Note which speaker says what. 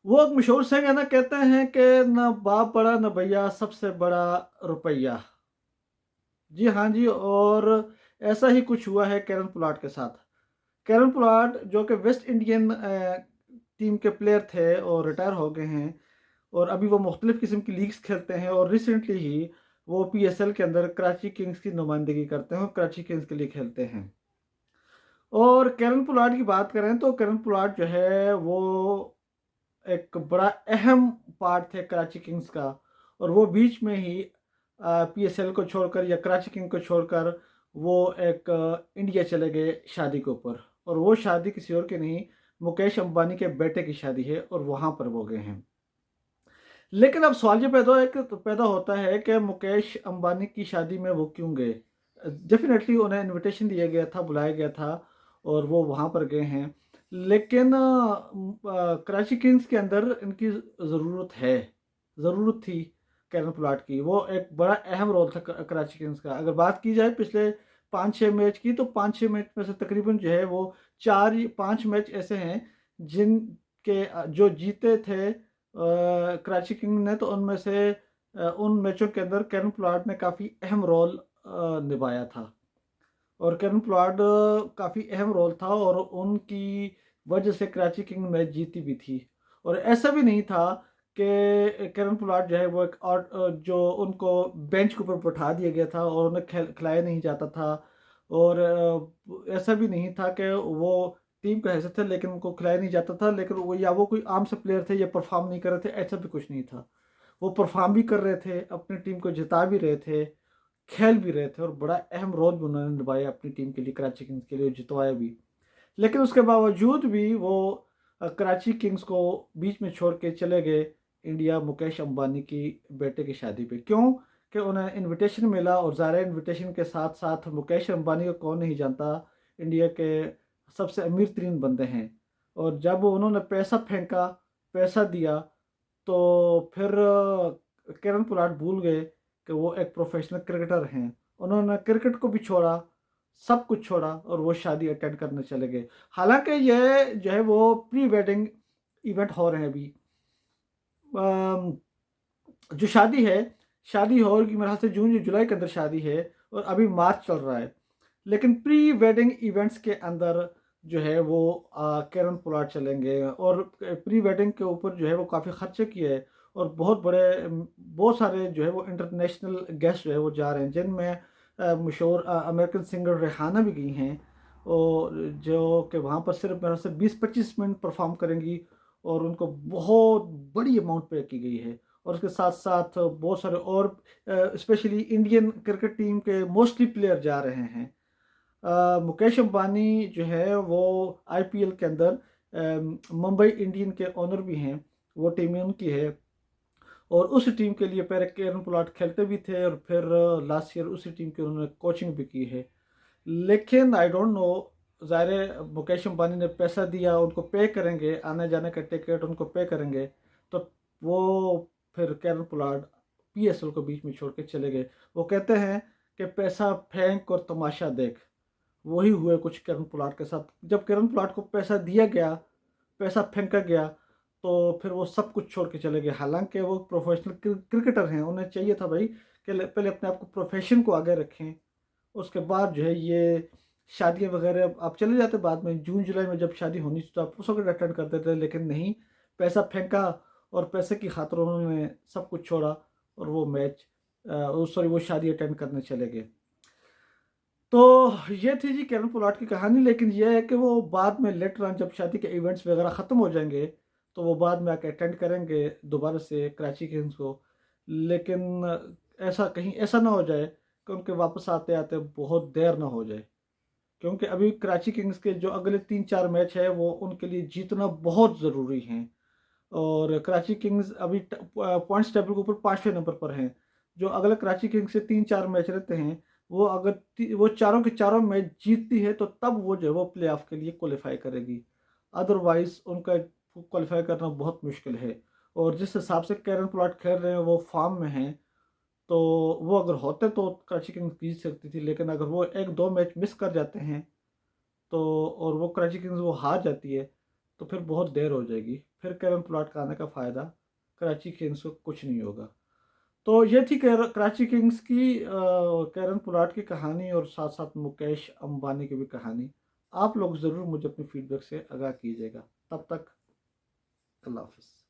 Speaker 1: वो एक मशहूर सिंह है ना, कहते हैं कि ना बाप बड़ा ना भैया, सबसे बड़ा रुपया। जी हाँ जी, और ऐसा ही कुछ हुआ है कैरन पोलार्ड के साथ। कैरन पोलार्ड जो कि वेस्ट इंडियन टीम के प्लेयर थे और रिटायर हो गए हैं, और अभी वो मुख्तलिफ किस्म की लीग्स खेलते हैं, और रिसेंटली ही वो पीएसएल के अंदर कराची किंग्स की नुमाइंदगी करते हैं और कराची किंग्स के लिए खेलते हैं। और कैरन पोलार्ड की बात करें तो कैरन पोलार्ड जो है वो एक बड़ा अहम पार्ट थे कराची किंग्स का, और वो बीच में ही पीएसएल को छोड़कर या कराची किंग को छोड़कर वो एक इंडिया चले गए शादी के ऊपर। और वो शादी किसी और की नहीं, मुकेश अंबानी के बेटे की शादी है, और वहाँ पर वो गए हैं। लेकिन अब सवाल ये पैदा होता है कि मुकेश अंबानी की शादी में वो क्यों गए। डेफिनेटली उन्हें इनविटेशन दिया गया था, बुलाया गया था, और वो वहाँ पर गए हैं। लेकिन कराची किंग्स के अंदर इनकी ज़रूरत थी कैरन पोलार्ड की। वो एक बड़ा अहम रोल था कराची किंग्स का। अगर बात की जाए पिछले 5-6 मैच की, तो 5-6 मैच में से तकरीबन जो है वो 4 5 मैच ऐसे हैं जिनके जो जीते थे कराची किंग ने, तो उनमें से उन मैचों के अंदर कैरन पोलार्ड ने काफ़ी अहम रोल निभाया था। और केविन पोलार्ड काफ़ी अहम रोल था, और उनकी वजह से कराची किंग मैच जीती भी थी। और ऐसा भी नहीं था कि केविन पोलार्ड जो है वो एक और जो उनको बेंच के ऊपर बैठा दिया गया था और उन्हें खिलाया नहीं जाता था। और ऐसा भी नहीं था कि वो टीम का हिस्सा थे लेकिन उनको खिलाया नहीं जाता था, लेकिन वो या वो कोई आम से प्लेयर थे या परफॉर्म नहीं कर रहे थे, ऐसा भी कुछ नहीं था। वो परफॉर्म भी कर रहे थे, अपनी टीम को जिता भी रहे थे, खेल भी रहे थे, और बड़ा अहम रोल भी उन्होंने निभाया अपनी टीम के लिए, कराची किंग्स के लिए, जितवाया भी। लेकिन उसके बावजूद भी वो कराची किंग्स को बीच में छोड़ के चले गए इंडिया, मुकेश अंबानी की बेटे की शादी पे। क्यों? कि उन्हें इनविटेशन मिला, और ज़ाहिर है इनविटेशन के साथ साथ मुकेश अंबानी को कौन नहीं जानता, इंडिया के सबसे अमीर तरीन बंदे हैं। और जब उन्होंने पैसा फेंका, पैसा दिया, तो फिर केरन पोलार्ड भूल गए कि वो एक प्रोफेशनल क्रिकेटर हैं। उन्होंने क्रिकेट को भी छोड़ा, सब कुछ छोड़ा, और वो शादी अटेंड करने चले गए। हालांकि ये जो है वो प्री वेडिंग इवेंट हो रहे हैं अभी। अम, जो शादी है, शादी होगी मेरे ख्याल से जून या जुलाई के अंदर शादी है, और अभी मार्च चल रहा है। लेकिन प्री वेडिंग इवेंट्स के अंदर जो है वो केरन पोलार्ड चलेंगे, और प्री वेडिंग के ऊपर जो है वो काफ़ी खर्चे किए है, और बहुत सारे जो है वो इंटरनेशनल गेस्ट जो है वो जा रहे हैं, जिनमें मशहूर अमेरिकन सिंगर रेहाना भी गई हैं, और जो कि वहाँ पर सिर्फ मेरे से 20-25 मिनट परफॉर्म करेंगी, और उनको बहुत बड़ी अमाउंट पे की गई है। और उसके साथ साथ बहुत सारे और स्पेशली इंडियन क्रिकेट टीम के मोस्टली प्लेयर जा रहे हैं। मुकेश अंबानी जो है वो आईपीएल के अंदर मुंबई इंडियन के ओनर भी हैं, वो टीम उनकी है, और उस टीम के लिए पहले केरन पोलार्ड खेलते भी थे, और फिर लास्ट ईयर उसी टीम की उन्होंने कोचिंग भी की है। लेकिन आई डोंट नो, ज़ाहिर है मुकेश अंबानी ने पैसा दिया, उनको पे करेंगे, आने जाने का टिकट उनको पे करेंगे, तो वो फिर कैरन पोलार्ड पीएसएल को बीच में छोड़ के चले गए। वो कहते हैं कि पैसा फेंक और तमाशा देख, वही हुए कुछ कैरन पोलार्ड के साथ। जब कैरन पोलार्ड को पैसा दिया गया, पैसा फेंका गया, तो फिर वो सब कुछ छोड़ के चले गए। हालांकि वो प्रोफेशनल क्रिकेटर हैं, उन्हें चाहिए था भाई कि पहले अपने आप को, प्रोफेशन को आगे रखें, उसके बाद जो है ये शादियां वगैरह आप चले जाते बाद में, जून जुलाई में जब शादी होनी थी तो आप उस वक्त अटेंड करते थे। लेकिन नहीं, पैसा फेंका, और पैसे की खातिर उन्होंने सब कुछ छोड़ा, और वो मैच सॉरी वो शादी अटेंड करने चले गए। तो ये थी जी कैरन पोलार्ड की कहानी। लेकिन ये है कि वो बाद में लेटर ऑन जब शादी के इवेंट्स वगैरह ख़त्म हो जाएंगे, तो वो बाद में आके अटेंड करेंगे दोबारा से कराची किंग्स को। लेकिन ऐसा कहीं ऐसा ना हो जाए कि उनके वापस आते आते बहुत देर ना हो जाए, क्योंकि अभी कराची किंग्स के जो अगले 3-4 मैच है वो उनके लिए जीतना बहुत ज़रूरी हैं। और कराची किंग्स अभी पॉइंट्स टेबल के ऊपर 5वें नंबर पर हैं। जो अगले कराची किंग्स से 3-4 मैच रहते हैं, वो अगर वो चारों के चारों मैच जीतती है, तो तब वो जो है वो प्ले ऑफ के लिए क्वालिफाई करेगी। अदरवाइज उनका क्वालिफाई करना बहुत मुश्किल है। और जिस हिसाब से कैरन पोलार्ड खेल रहे हैं, वो फॉर्म में हैं, तो वो अगर होते तो कराची किंग्स जीत सकती थी। लेकिन अगर वो 1-2 मैच मिस कर जाते हैं, तो और वो कराची किंग्स वो हार जाती है, तो फिर बहुत देर हो जाएगी, फिर कैरन पोलार्ड का आने का फ़ायदा कराची किंग्स को कुछ नहीं होगा। तो ये थी कराची किंग्स की कैरन पोलार्ड की कहानी और साथ साथ मुकेश अंबानी की भी कहानी। आप लोग ज़रूर मुझे अपनी फीडबैक से आगाह कीजिएगा। तब तक अल्लाह हाफ़िज़।